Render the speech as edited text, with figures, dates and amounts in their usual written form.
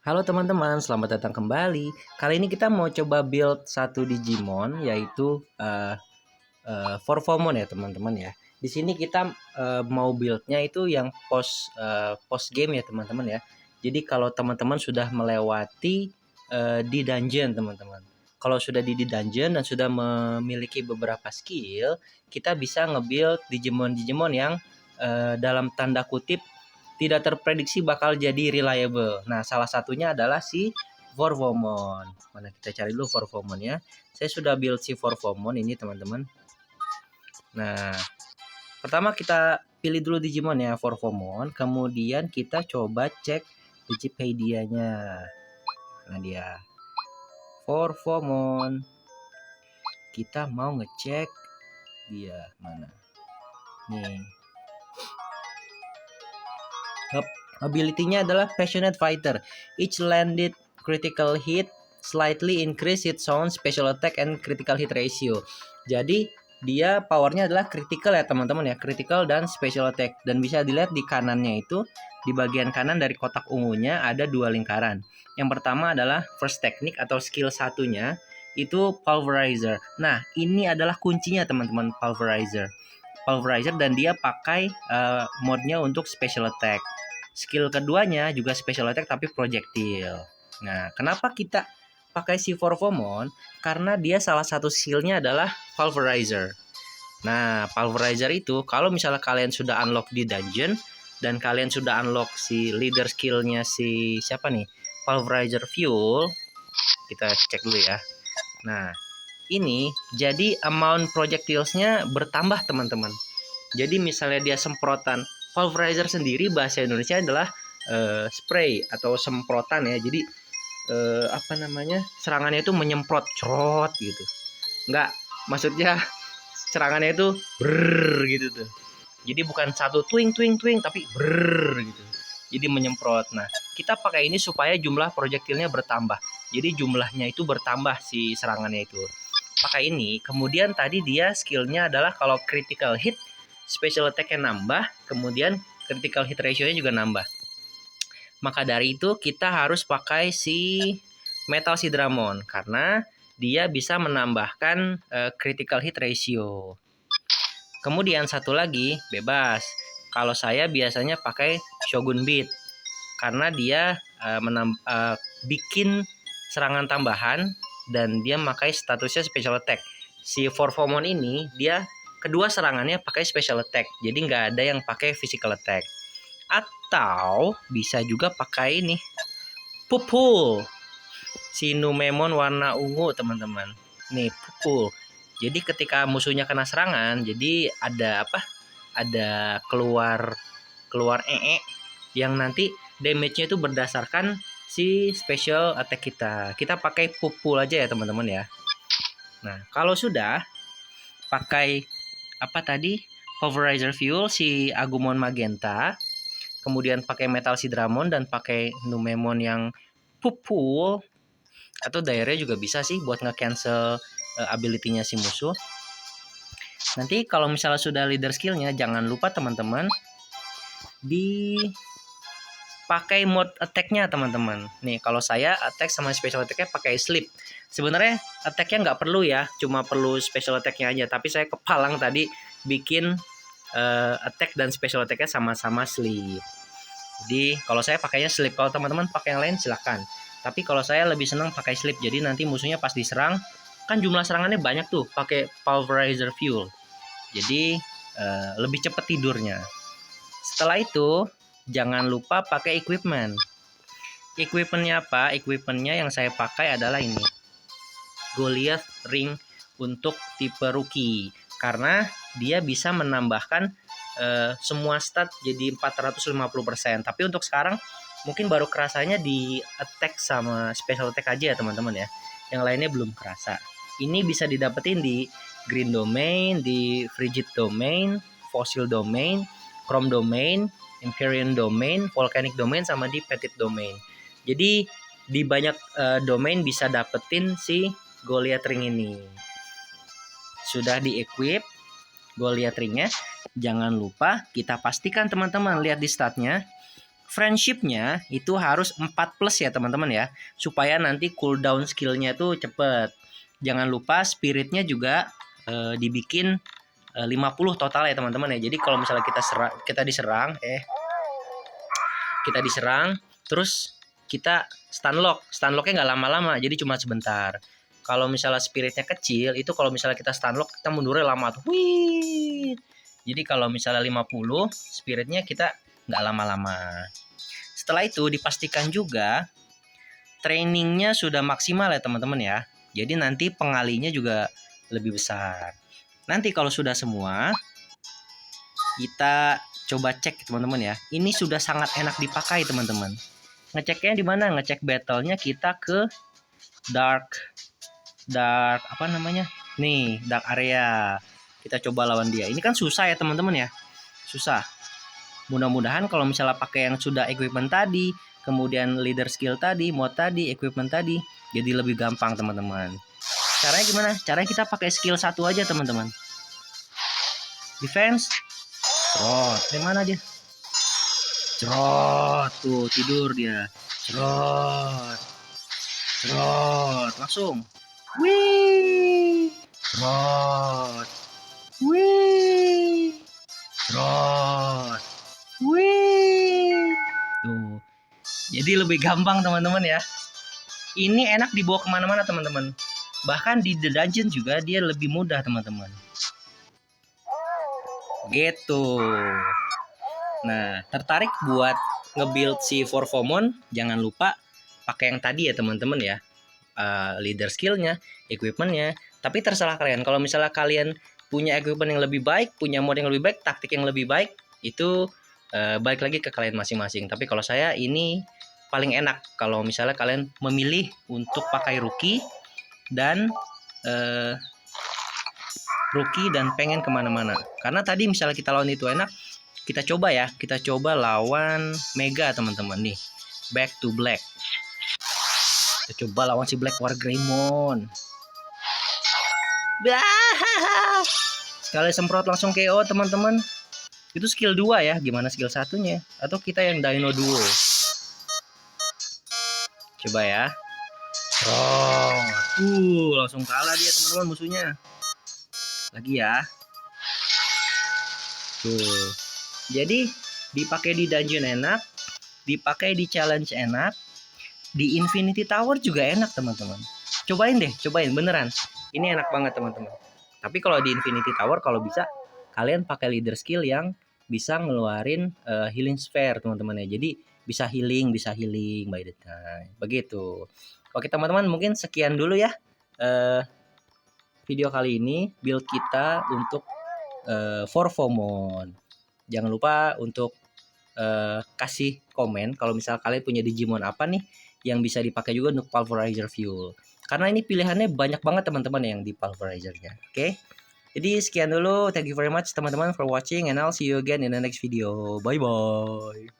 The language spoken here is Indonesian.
Halo teman-teman, selamat datang kembali. Kali ini kita mau coba build satu Digimon, yaitu Forfomon ya teman-teman ya. Di sini kita mau buildnya itu yang post game ya teman-teman ya. Jadi kalau teman-teman sudah melewati di dungeon teman-teman. Kalau sudah di dungeon dan sudah memiliki beberapa skill, kita bisa nge-build Digimon-Digimon yang dalam tanda kutip tidak terprediksi bakal jadi reliable. Nah, salah satunya adalah si Forfomon. Mana kita cari dulu Forfomon ya. Saya sudah build si Forfomon ini teman-teman. Nah, pertama kita pilih dulu Digimon ya Forfomon, kemudian kita coba cek Wikipedia-nya. Nah, dia Forfomon. Kita mau ngecek dia mana. Nih. Ability-nya adalah Passionate Fighter. Each landed critical hit slightly increase its own special attack and critical hit ratio. Jadi dia powernya adalah critical ya teman-teman ya, critical dan special attack. Dan bisa dilihat di kanannya itu, di bagian kanan dari kotak ungunya ada dua lingkaran. Yang pertama adalah first technique atau skill satunya, itu pulverizer. Nah, ini adalah kuncinya teman-teman, pulverizer. Pulverizer dan dia pakai modnya untuk special attack. Skill keduanya juga special attack tapi projectile. Nah, kenapa kita pakai si Forfomon? Karena dia salah satu skillnya adalah pulverizer. Nah, pulverizer itu kalau misalnya kalian sudah unlock di dungeon dan kalian sudah unlock si leader skillnya si siapa nih? Pulverizer Fuel. Kita cek dulu ya. Nah, ini jadi amount projectilesnya bertambah teman-teman. Jadi misalnya dia semprotan, pulverizer sendiri bahasa Indonesia adalah spray atau semprotan ya. Jadi apa namanya, serangannya itu menyemprot cerot gitu. Enggak, maksudnya serangannya itu brrr gitu tuh. Jadi bukan satu twing twing twing tapi brrr gitu. Jadi menyemprot. Nah, kita pakai ini supaya jumlah projektilnya bertambah. Jadi jumlahnya itu bertambah si serangannya itu. Pakai ini, kemudian tadi dia skillnya adalah kalau critical hit, special attack-nya nambah, kemudian critical hit ratio-nya juga nambah. Maka dari itu kita harus pakai si Metal Sidramon karena dia bisa menambahkan critical hit ratio. Kemudian satu lagi bebas. Kalau saya biasanya pakai Shogun Beat karena dia bikin serangan tambahan dan dia pakai statusnya special attack. Si Forfomon ini dia kedua serangannya pakai special attack, jadi nggak ada yang pakai physical attack. Atau bisa juga pakai ini Pupul, si Numemon warna ungu teman-teman. Nih Pupul. Jadi ketika musuhnya kena serangan, jadi ada apa? Ada keluar yang nanti damage-nya itu berdasarkan si special attack kita. Kita pakai Pupul aja ya teman-teman ya. Nah, kalau sudah pakai apa tadi? Pulverizer Fuel si Agumon Magenta, kemudian pakai Metal Sidramon dan pakai Numemon yang Pupul atau Daire juga bisa sih buat nge-cancel ability-nya si musuh. Nanti kalau misalnya sudah leader skillnya, jangan lupa teman-teman dipakai mode attack-nya teman-teman. Nih kalau saya attack sama special attack-nya pakai sleep. Sebenarnya attack-nya nggak perlu ya, cuma perlu special attack-nya aja. Tapi saya kepalang tadi bikin attack dan special attack-nya sama-sama sleep. Jadi kalau saya pakainya sleep, kalau teman-teman pakai yang lain silahkan. Tapi kalau saya lebih senang pakai sleep, jadi nanti musuhnya pas diserang kan jumlah serangannya banyak tuh pakai pulverizer fuel. Jadi lebih cepat tidurnya. Setelah itu jangan lupa pakai equipment. Equipmentnya apa? Equipmentnya yang saya pakai adalah ini, Goliath Ring untuk tipe rookie, karena dia bisa menambahkan semua stat jadi 450%. Tapi untuk sekarang mungkin baru kerasanya di attack sama special attack aja ya teman-teman ya. Yang lainnya belum kerasa. Ini bisa didapetin di Green Domain, di Frigid Domain, Fossil Domain, Chrome Domain, Empyrean Domain, Volcanic Domain, sama di Petit Domain. Jadi di banyak domain bisa dapetin si Goliath Ring ini. Sudah di-equip Goliath Ringnya, jangan lupa kita pastikan teman-teman lihat di statnya friendshipnya itu harus 4+ ya teman-teman ya, supaya nanti cooldown skillnya tuh cepet. Jangan lupa spiritnya juga dibikin 50 total ya teman-teman ya. Jadi kalau misalnya kita diserang terus kita stunlocknya nggak lama-lama, jadi cuma sebentar. Kalau misalnya spiritnya kecil itu, kalau misalnya kita stunlock kita mundurnya lama tuh. Wih. Jadi kalau misalnya 50 spiritnya kita nggak lama-lama. Setelah itu dipastikan juga trainingnya sudah maksimal ya teman-teman ya. Jadi nanti pengalinya juga lebih besar. Nanti kalau sudah semua, kita coba cek teman-teman ya. Ini sudah sangat enak dipakai teman-teman. Ngeceknya di mana? Ngecek battle-nya kita ke dark apa namanya? Nih, dark area. Kita coba lawan dia. Ini kan susah ya teman-teman ya. Susah. Mudah-mudahan kalau misalnya pakai yang sudah equipment tadi, kemudian leader skill tadi, mod tadi, equipment tadi, jadi lebih gampang teman-teman. Caranya gimana? Caranya kita pakai skill 1 aja teman-teman. Defense. Cerot. Dari mana dia? Cerot. Tuh tidur dia. Cerot. Cerot. Langsung. Wih. Cerot. Wih. Cerot. Wih. Tuh. Jadi lebih gampang teman-teman ya. Ini enak dibawa kemana-mana teman-teman. Bahkan di The Dungeon juga dia lebih mudah teman-teman. Gitu. Nah, tertarik buat nge-build si Forfomon? Jangan lupa pakai yang tadi ya teman-teman ya. Leader skillnya, equipmentnya. Tapi terserah kalian. Kalau misalnya kalian punya equipment yang lebih baik, punya mod yang lebih baik, taktik yang lebih baik, itu balik lagi ke kalian masing-masing. Tapi kalau saya ini paling enak kalau misalnya kalian memilih untuk pakai rookie dan pengen kemana-mana. Karena tadi misalnya kita lawan itu enak, kita coba lawan Mega teman-teman nih, Back to Black. Kita coba lawan si Black War Greymon. Sekali semprot langsung KO teman-teman. Itu skill 2 ya. Gimana skill 1-nya? Atau kita yang Dino Duo? Coba ya. Langsung kalah dia teman-teman musuhnya. Lagi ya. Tuh. Jadi dipakai di dungeon enak, dipakai di challenge enak, di Infinity Tower juga enak teman-teman. Cobain beneran. Ini enak banget teman-teman. Tapi kalau di Infinity Tower kalau bisa kalian pakai leader skill yang bisa ngeluarin healing sphere teman-teman ya. Jadi bisa healing by the time. Begitu. Oke teman-teman, mungkin sekian dulu ya video kali ini build kita untuk Forfomon. Jangan lupa untuk kasih komen kalau misal kalian punya Digimon apa nih yang bisa dipakai juga untuk Pulverizer Fuel. Karena ini pilihannya banyak banget teman-teman yang di Pulverizernya. Oke. Jadi sekian dulu. Thank you very much teman-teman for watching and I'll see you again in the next video. Bye bye.